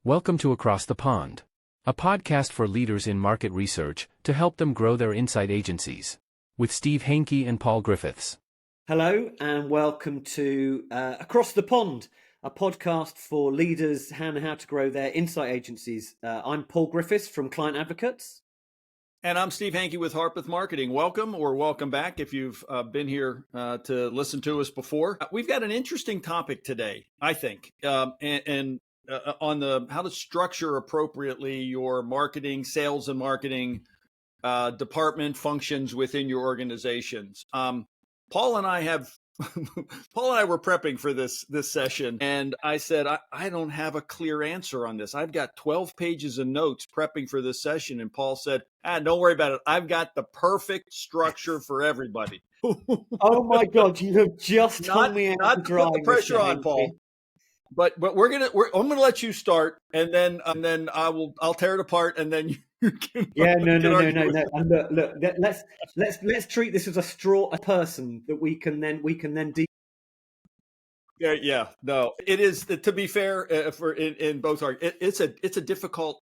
Welcome to Across the Pond, a podcast for leaders in market research to help them grow their insight agencies, with Steve Henke and Paul Griffiths. Hello and welcome to Across the Pond, a podcast for leaders and how to grow their insight agencies. I'm Paul Griffiths from Client Advocates. And I'm Steve Henke with Harpeth Marketing. Welcome or welcome back if you've been here to listen to us before. We've got an interesting topic today, I think, on the how to structure appropriately your marketing, sales and marketing department functions within your organizations. Paul and I were prepping for this session, and I said, I don't have a clear answer on this. I've got 12 pages of notes prepping for this session. And Paul said, don't worry about it. I've got the perfect structure for everybody. Oh my God, you have just told me not to put the pressure on, Paul. But I'm gonna let you start, and then I'll tear it apart, and then you can. Yeah, no. And look, let's treat this as a person that we can then. Yeah. No, it is. To be fair, in both it's a difficult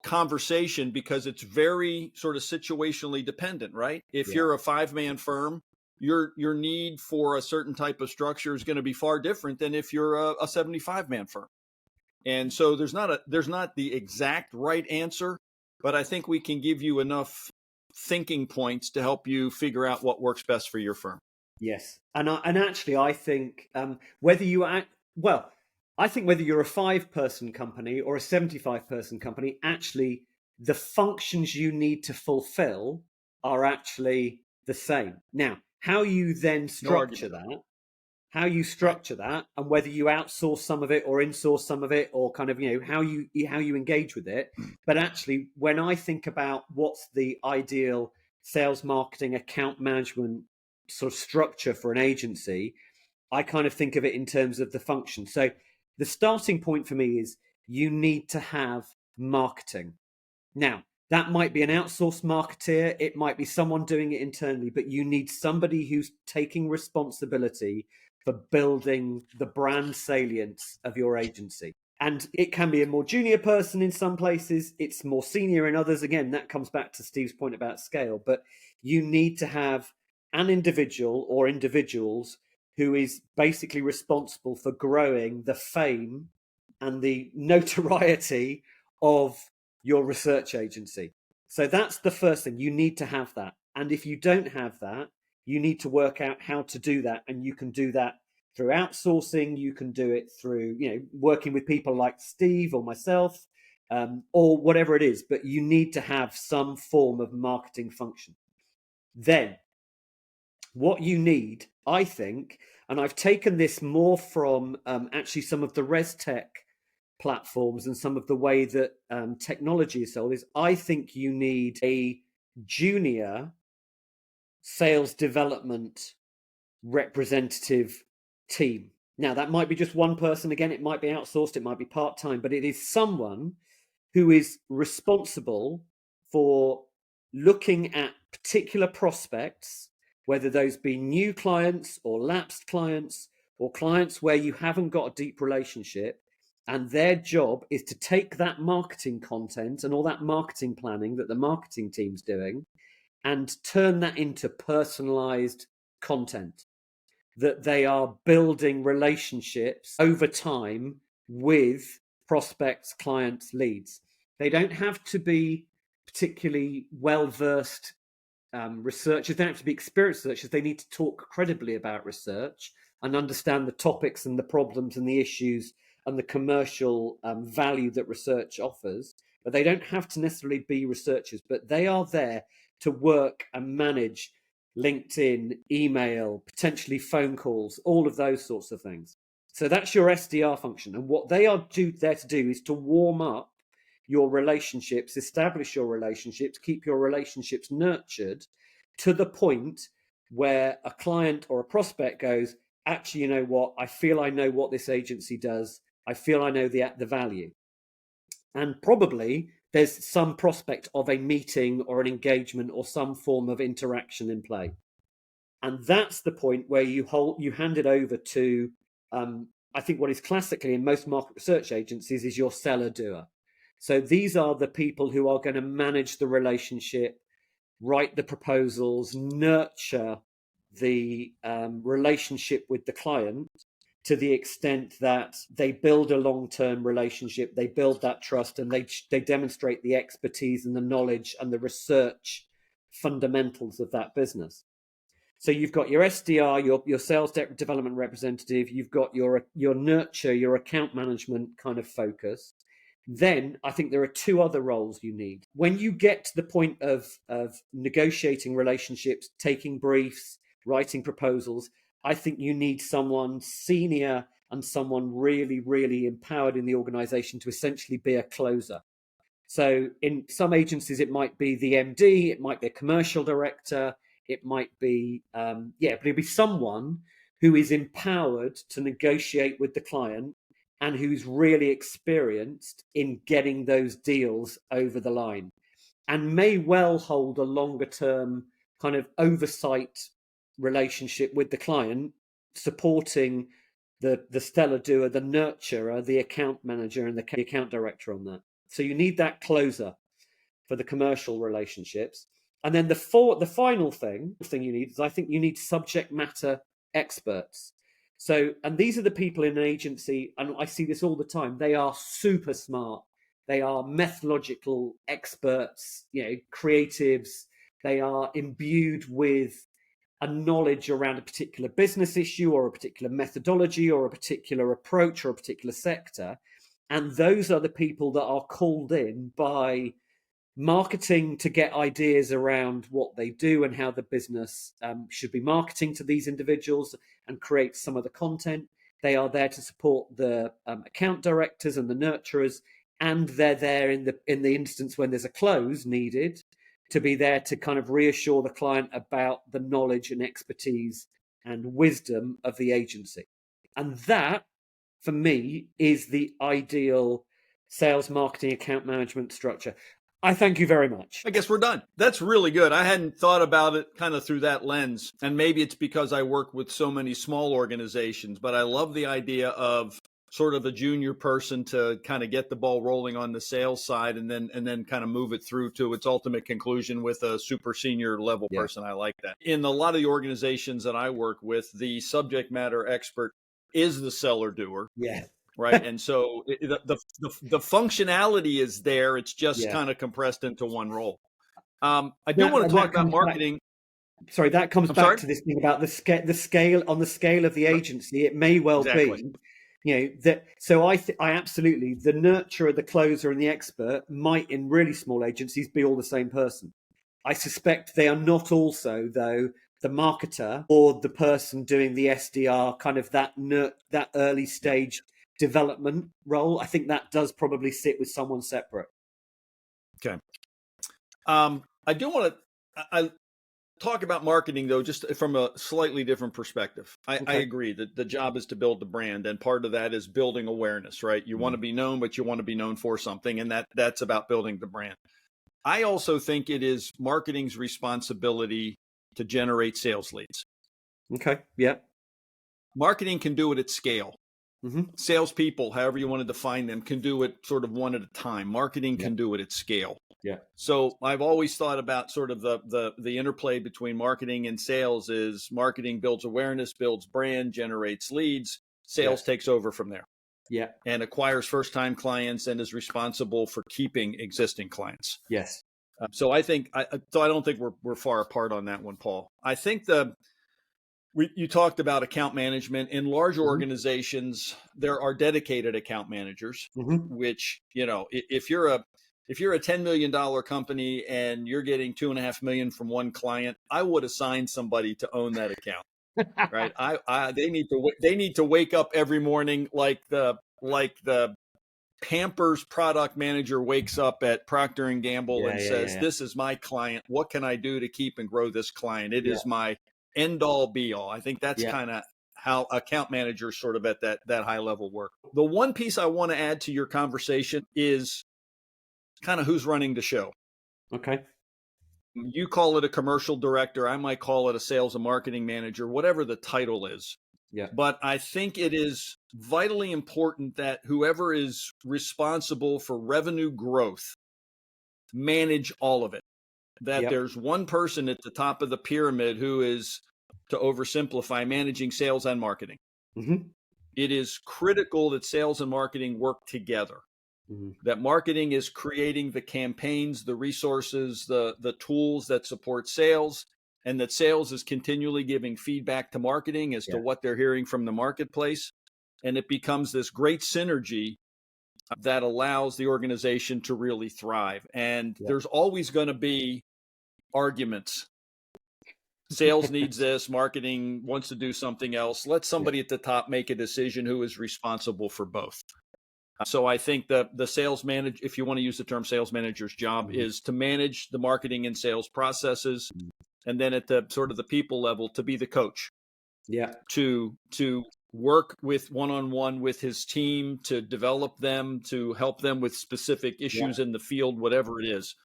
conversation because it's very sort of situationally dependent, right? If you're a 5-man firm, your need for a certain type of structure is going to be far different than if you're a 75-man firm. And so there's not the exact right answer, but I think we can give you enough thinking points to help you figure out what works best for your firm. Yes. And actually, I think whether you're a 5-person company or a 75-person company, actually the functions you need to fulfill are actually the same. Now, how you then structure that, and whether you outsource some of it or insource some of it, or kind of, how you engage with it. But actually, when I think about what's the ideal sales, marketing, account management sort of structure for an agency, I kind of think of it in terms of the function. So the starting point for me is you need to have marketing. Now, that might be an outsourced marketeer. It might be someone doing it internally, but you need somebody who's taking responsibility for building the brand salience of your agency. And it can be a more junior person in some places. It's more senior in others. Again, that comes back to Steve's point about scale. But you need to have an individual or individuals who is basically responsible for growing the fame and the notoriety of your research agency. So that's the first thing. You need to have that. And if you don't have that, you need to work out how to do that. And you can do that through outsourcing. You can do it through, working with people like Steve or myself, or whatever it is. But you need to have some form of marketing function. Then what you need, I think, and I've taken this more from actually some of the ResTech platforms and some of the way that technology is sold, is I think you need a junior sales development representative team. Now, that might be just one person. Again, it might be outsourced, it might be part-time, but it is someone who is responsible for looking at particular prospects, whether those be new clients or lapsed clients or clients where you haven't got a deep relationship. And their job is to take that marketing content and all that marketing planning that the marketing team's doing and turn that into personalized content, that they are building relationships over time with prospects, clients, leads. They don't have to be particularly well-versed researchers. They don't have to be experienced researchers. They need to talk credibly about research and understand the topics and the problems and the issues and the commercial value that research offers. But they don't have to necessarily be researchers, but they are there to work and manage LinkedIn, email, potentially phone calls, all of those sorts of things. So that's your SDR function. And what they are there to do is to warm up your relationships, establish your relationships, keep your relationships nurtured to the point where a client or a prospect goes, actually, you know what? I feel I know what this agency does. I feel I know the value. And probably there's some prospect of a meeting or an engagement or some form of interaction in play. And that's the point where you hand it over to I think what is classically in most market research agencies is your seller doer. So these are the people who are going to manage the relationship, write the proposals, nurture the relationship with the client to the extent that they build a long-term relationship, they build that trust, and they demonstrate the expertise and the knowledge and the research fundamentals of that business. So you've got your SDR, your sales development representative, you've got your nurture, your account management kind of focus. Then I think there are two other roles you need. When you get to the point of negotiating relationships, taking briefs, writing proposals, I think you need someone senior and someone really, really empowered in the organization to essentially be a closer. So in some agencies, it might be the MD, it might be a commercial director, it might be, but it'll be someone who is empowered to negotiate with the client and who's really experienced in getting those deals over the line and may well hold a longer term kind of oversight relationship with the client, supporting the stellar doer, the nurturer, the account manager, and the account director on that. So you need that closer for the commercial relationships. And then the final thing you need is, I think you need subject matter experts. So, and these are the people in an agency, and I see this all the time, they are super smart. They are methodological experts, creatives. They are imbued with a knowledge around a particular business issue or a particular methodology or a particular approach or a particular sector. And those are the people that are called in by marketing to get ideas around what they do and how the business should be marketing to these individuals and create some of the content. They are there to support the account directors and the nurturers, and they're there in the instance when there's a close needed to be there to kind of reassure the client about the knowledge and expertise and wisdom of the agency. And that, for me, is the ideal sales, marketing, account management structure. I thank you very much. I guess we're done. That's really good. I hadn't thought about it kind of through that lens. And maybe it's because I work with so many small organizations, but I love the idea of sort of a junior person to kind of get the ball rolling on the sales side and then kind of move it through to its ultimate conclusion with a super senior level person. I like that. In a lot of the organizations that I work with, the subject matter expert is the seller doer. Yeah. Right. And so the functionality is there. It's just kind of compressed into one role. I do want to talk about marketing. That comes back to this thing about the scale on the scale of the agency. It may well be, that. So I absolutely, the nurturer, the closer, and the expert might in really small agencies be all the same person. I suspect they are not also, though, the marketer or the person doing the SDR, kind of that early stage development role. I think that does probably sit with someone separate. Okay. I do want to talk about marketing, though, just from a slightly different perspective. I agree that the job is to build the brand, and part of that is building awareness, right? You want to be known, but you want to be known for something, and that's about building the brand. I also think it is marketing's responsibility to generate sales leads. Okay. Yeah. Marketing can do it at scale. Mm-hmm. Salespeople, however you want to define them, can do it sort of one at a time. Marketing can do it at scale. Yeah. So I've always thought about sort of the interplay between marketing and sales is marketing builds awareness, builds brand, generates leads. Sales takes over from there. Yeah. And acquires first-time clients and is responsible for keeping existing clients. Yes. So I don't think we're far apart on that one, Paul. I think you talked about account management. In large organizations, there are dedicated account managers, which, if you're a $10 million company and you're getting $2.5 million from one client, I would assign somebody to own that account. Right. They need to wake up every morning like the Pampers product manager wakes up at Procter & Gamble and says, this is my client. What can I do to keep and grow this client? It is my end all be all. I think that's kind of how account managers sort of at that high level work. The one piece I want to add to your conversation is kind of who's running the show. Okay. You call it a commercial director. I might call it a sales and marketing manager, whatever the title is. Yeah. But I think it is vitally important that whoever is responsible for revenue growth manage all of it. That Yep. there's one person at the top of the pyramid who is, to oversimplify, managing sales and marketing. Mm-hmm. It is critical that sales and marketing work together. Mm-hmm. That marketing is creating the campaigns, the resources, the tools that support sales, and that sales is continually giving feedback to marketing as to what they're hearing from the marketplace. And it becomes this great synergy that allows the organization to really thrive. And there's always going to be arguments. Sales needs this, marketing wants to do something else. Let somebody at the top make a decision who is responsible for both. So I think that the sales manager, if you want to use the term sales manager's job, is to manage the marketing and sales processes. And then at the sort of the people level, to be the coach. Yeah. To work with one-on-one with his team, to develop them, to help them with specific issues in the field, whatever it is.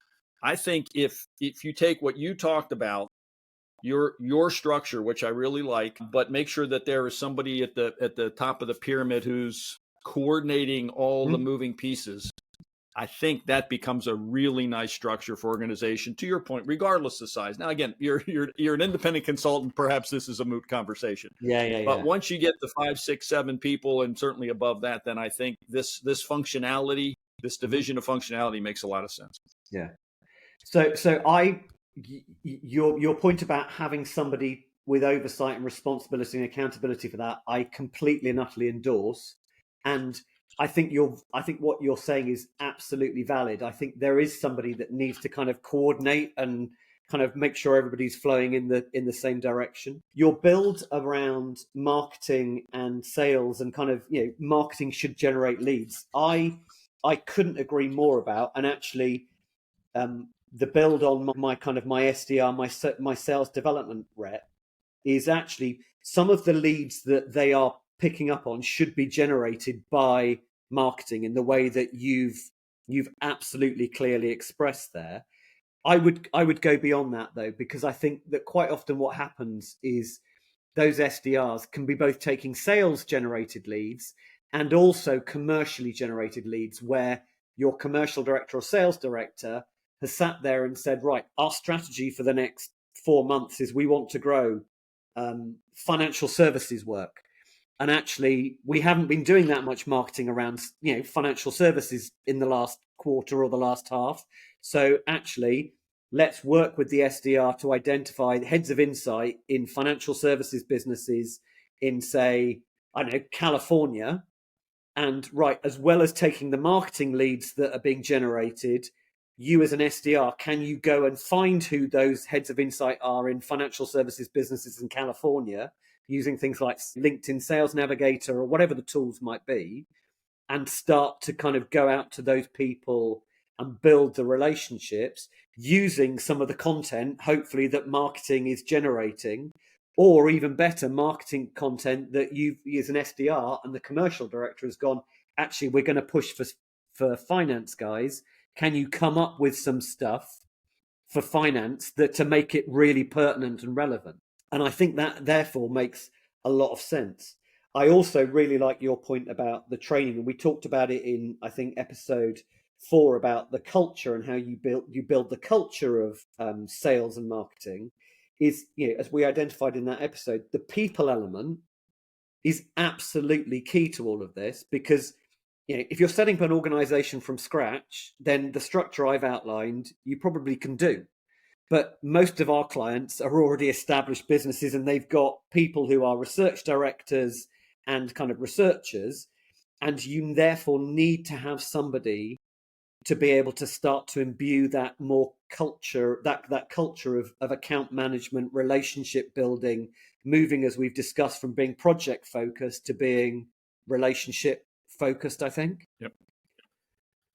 I think if you take what you talked about, your structure, which I really like, but make sure that there is somebody at the top of the pyramid who's coordinating all the moving pieces. I think that becomes a really nice structure for organization, to your point, regardless of size. Now, again, you're an independent consultant. Perhaps this is a moot conversation. But once you get to 5, 6, 7 people, and certainly above that, then I think this functionality, this division of functionality makes a lot of sense. Yeah. So your point about having somebody with oversight and responsibility and accountability for that, I completely and utterly endorse. And I think what you're saying is absolutely valid. I think there is somebody that needs to kind of coordinate and kind of make sure everybody's flowing in the same direction. Your build around marketing and sales and kind of, marketing should generate leads. I couldn't agree more about, and actually, the build on my SDR, my sales development rep, is actually some of the leads that they are picking up on should be generated by marketing in the way that you've absolutely clearly expressed there. I would go beyond that though, because I think that quite often what happens is those SDRs can be both taking sales generated leads and also commercially generated leads, where your commercial director or sales director has sat there and said, right, our strategy for the next 4 months is we want to grow financial services work. And actually, we haven't been doing that much marketing around, financial services in the last quarter or the last half. So actually, let's work with the SDR to identify heads of insight in financial services businesses in, say, I don't know, California. And right, as well as taking the marketing leads that are being generated, you as an SDR, can you go and find who those heads of insight are in financial services businesses in California, using things like LinkedIn Sales Navigator or whatever the tools might be, and start to kind of go out to those people and build the relationships using some of the content, hopefully, that marketing is generating, or even better, marketing content that you as an SDR and the commercial director has gone, actually, we're going to push for finance guys. Can you come up with some stuff for finance that to make it really pertinent and relevant? And I think that therefore makes a lot of sense. I also really like your point about the training, and we talked about it in, I think, episode 4 about the culture and how you build the culture of sales and marketing. Is, as we identified in that episode, the people element is absolutely key to all of this, because if you're setting up an organization from scratch, then the structure I've outlined you probably can do. But most of our clients are already established businesses, and they've got people who are research directors and kind of researchers, and you therefore need to have somebody to be able to start to imbue that more culture, that culture of account management, relationship building, moving, as we've discussed, from being project focused to being relationship focused, I think. Yep.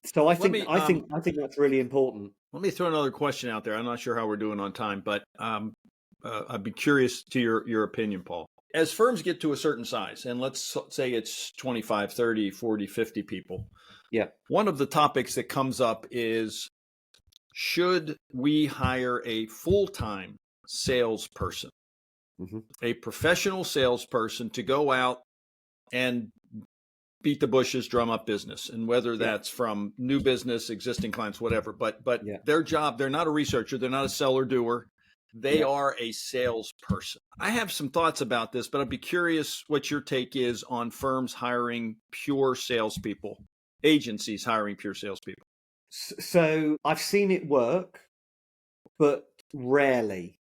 So I think that's really important. Let me throw another question out there. I'm not sure how we're doing on time, but I'd be curious to your opinion, Paul. As firms get to a certain size, and let's say it's 25, 30, 40, 50 people. Yeah. One of the topics that comes up is, should we hire a full-time salesperson? Mm-hmm. a professional salesperson to go out and beat the bushes, drum up business, and whether that's from new business, existing clients, whatever. But their job, they're not a researcher, they're not a seller doer. They are a salesperson. I have some thoughts about this, but I'd be curious what your take is on firms hiring pure salespeople, agencies hiring pure salespeople. So I've seen it work, but rarely.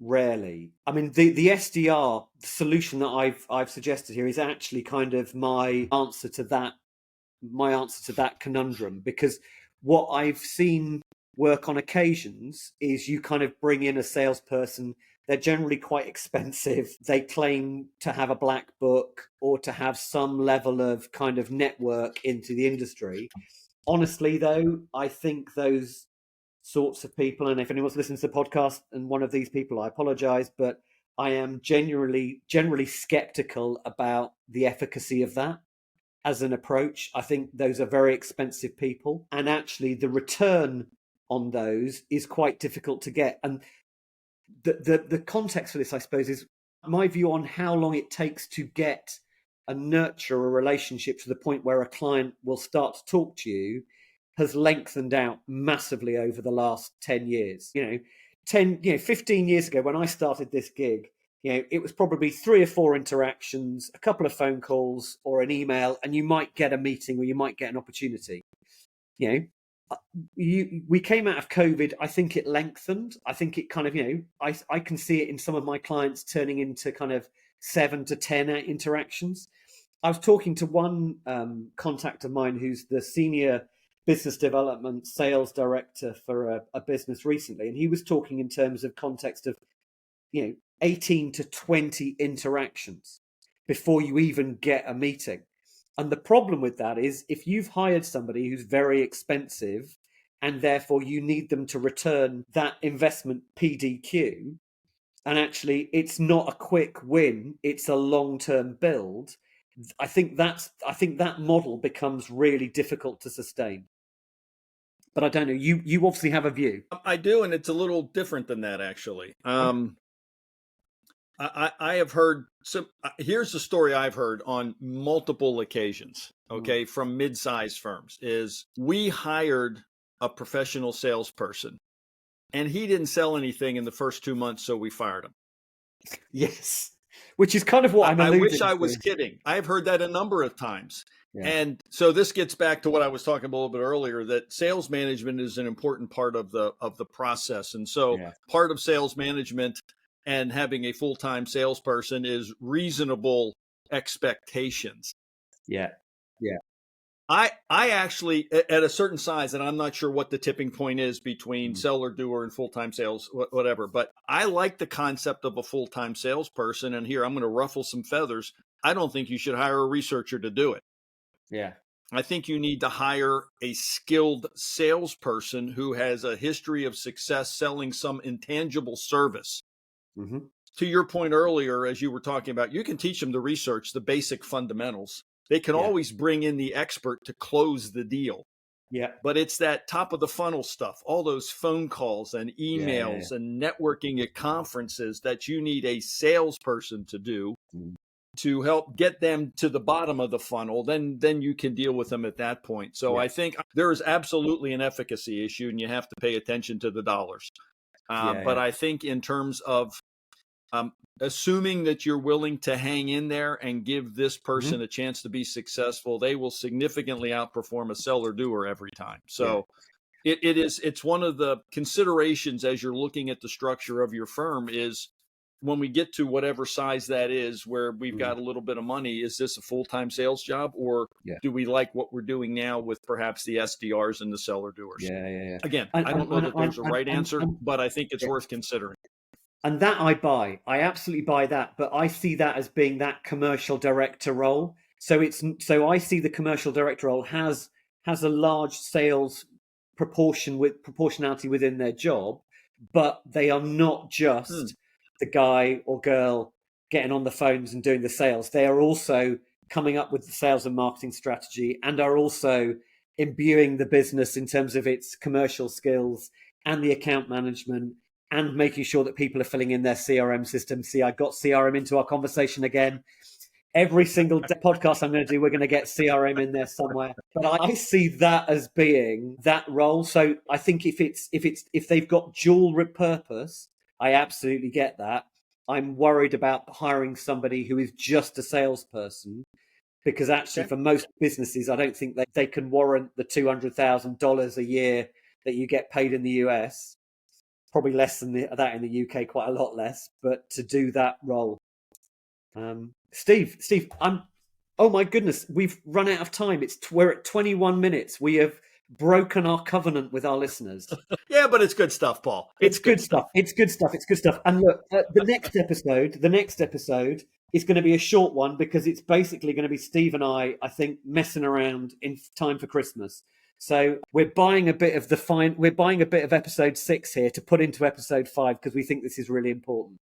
I mean, the SDR solution that I've suggested here is actually kind of my answer to that conundrum, because what I've seen work on occasions is you kind of bring in a salesperson. They're generally quite expensive. They claim to have a black book or to have some level of kind of network into the industry. Honestly, though, I think those sorts of people, and if anyone's listening to the podcast and one of these people, I apologize, but I am generally skeptical about the efficacy of that as an approach. I think those are very expensive people, and actually the return on those is quite difficult to get. And the context for this, I suppose, is my view on how long it takes to get and nurture a relationship to the point where a client will start to talk to you has lengthened out massively over the last 10 years. 15 years ago when I started this gig, it was probably 3 or 4 interactions, a couple of phone calls or an email, and you might get a meeting or you might get an opportunity. We came out of COVID. I think it lengthened. I think it kind of, I can see it in some of my clients turning into kind of 7 to 10 interactions. I was talking to one contact of mine who's the senior business development sales director for a business recently, and he was talking in terms of context of 18 to 20 interactions before you even get a meeting. And the problem with that is if you've hired somebody who's very expensive and therefore you need them to return that investment PDQ, and actually it's not a quick win, it's a long-term build, I think that model becomes really difficult to sustain. But I don't know. You obviously have a view. I do, and it's a little different than that, actually. I have heard here's the story I've heard on multiple occasions, okay, from mid-sized firms, is we hired a professional salesperson and he didn't sell anything in the first 2 months, so we fired him. Yes. Which is kind of what I'm alluding to. I wish I was kidding. I've heard that a number of times. Yeah. And so this gets back to what I was talking about a little bit earlier, that sales management is an important part of the process. And so part of sales management and having a full-time salesperson is reasonable expectations. Yeah. I actually, at a certain size, and I'm not sure what the tipping point is between seller doer and full-time sales, whatever, but I like the concept of a full-time salesperson. And here I'm going to ruffle some feathers. I don't think you should hire a researcher to do it. Yeah. I think you need to hire a skilled salesperson who has a history of success selling some intangible service. Mm-hmm. To your point earlier, as you were talking about, you can teach them the research, the basic fundamentals. They can always bring in the expert to close the deal. Yeah. But it's that top of the funnel stuff, all those phone calls and emails and networking at conferences that you need a salesperson to do to help get them to the bottom of the funnel. Then you can deal with them at that point. So I think there is absolutely an efficacy issue, and you have to pay attention to the dollars. But I think in terms of assuming that you're willing to hang in there and give this person a chance to be successful, they will significantly outperform a seller doer every time. So it's one of the considerations as you're looking at the structure of your firm is when we get to whatever size that is, where we've got a little bit of money, is this a full-time sales job, or do we like what we're doing now with perhaps the SDRs and the seller doers? Again, I don't know that there's a right answer, but I think it's worth considering. And that I buy. I absolutely buy that. But I see that as being that commercial director role. So I see the commercial director role has a large sales proportionality within their job, but they are not just the guy or girl getting on the phones and doing the sales. They are also coming up with the sales and marketing strategy and are also imbuing the business in terms of its commercial skills and the account management and making sure that people are filling in their CRM system. See, I got CRM into our conversation again. Every single podcast I'm going to do, we're going to get CRM in there somewhere. But I see that as being that role. So I think if they've got dual purpose, I absolutely get that. I'm worried about hiring somebody who is just a salesperson, because actually for most businesses, I don't think they can warrant the $200,000 a year that you get paid in the US. Probably less than that in the UK, quite a lot less, but to do that role. Steve, oh my goodness, we've run out of time. We're at 21 minutes. We have broken our covenant with our listeners. Yeah, but it's good stuff, Paul. It's good stuff. It's good stuff. And look, the next episode is going to be a short one, because it's basically going to be Steve and I think, messing around in time for Christmas. So we're buying a bit of episode 6 here to put into episode 5, because we think this is really important.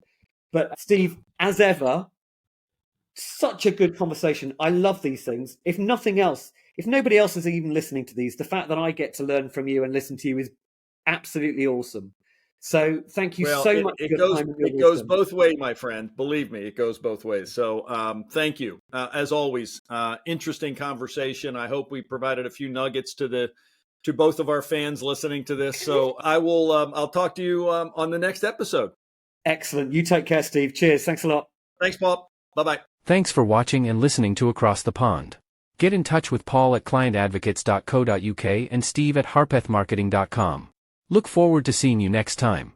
But Steve, as ever, such a good conversation. I love these things. If nothing else, if nobody else is even listening to these, the fact that I get to learn from you and listen to you is absolutely awesome. So thank you so much for your time. It goes both ways, my friend. Believe me, it goes both ways. So thank you. As always, interesting conversation. I hope we provided a few nuggets to both of our fans listening to this. So I'll talk to you on the next episode. Excellent. You take care, Steve. Cheers. Thanks a lot. Thanks, Paul. Bye-bye. Thanks for watching and listening to Across the Pond. Get in touch with Paul at clientadvocates.co.uk and Steve at harpethmarketing.com. Look forward to seeing you next time.